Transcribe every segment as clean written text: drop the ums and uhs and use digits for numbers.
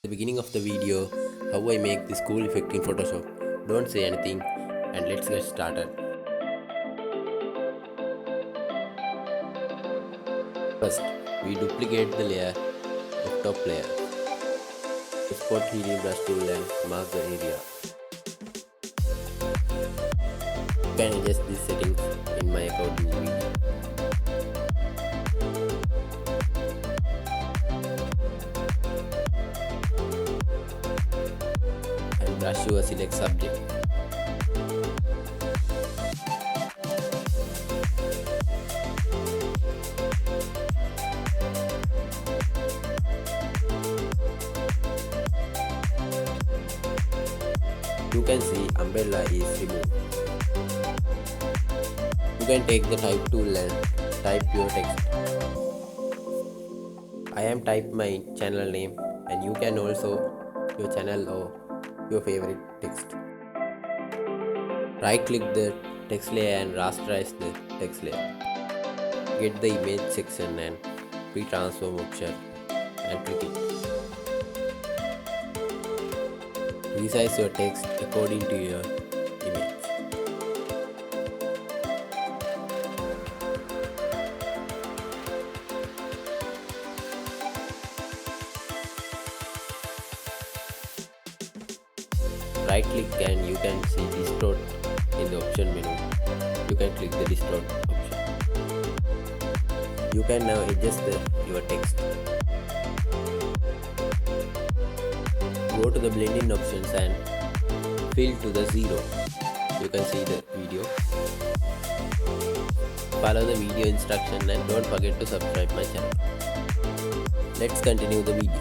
The beginning of the video how I make this cool effect in Photoshop. Don't say anything and let's get started. First, we duplicate the layer of top layer. Export 3D brush tool and mark the area. You can adjust these settings in my account in the video. And brush your select subject. You can see umbrella is removed. You can take the type tool and type your text. I am type my channel name and you can also your channel or your favorite text. Right click the text layer and rasterize the text layer. Get the image section and pre-transform option and click it. Resize your text according to your image. Right click and you can see distort in the option menu. You can click the distort option. You can now adjust your text. Go to the blending options and fill to the 0. You can see the video. Follow the video instruction and don't forget to subscribe my channel. Let's continue the video.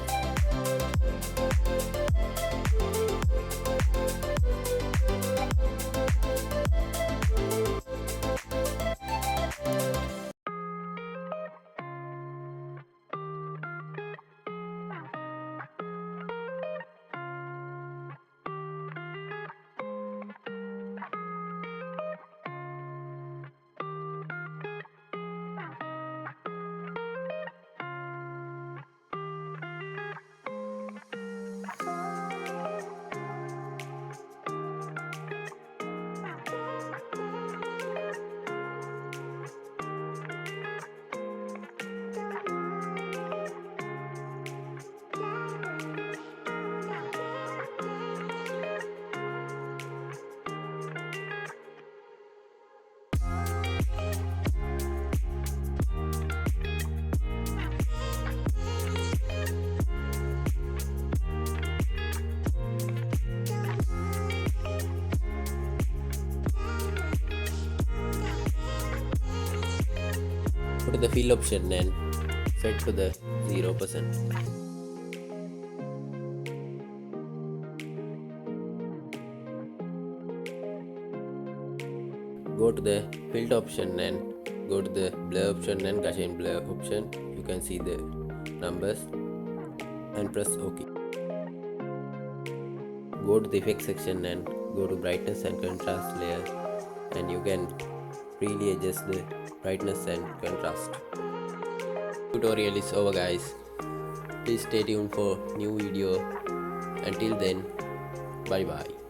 Go to the fill option and set to the 0%. Go to the filter option and go to the blur option and Gaussian blur option. You can see the numbers and press OK. Go to the effect section and go to brightness and contrast layer and you can freely adjust the brightness and contrast. Tutorial is over, guys. Please stay tuned for new video. Until then, bye bye.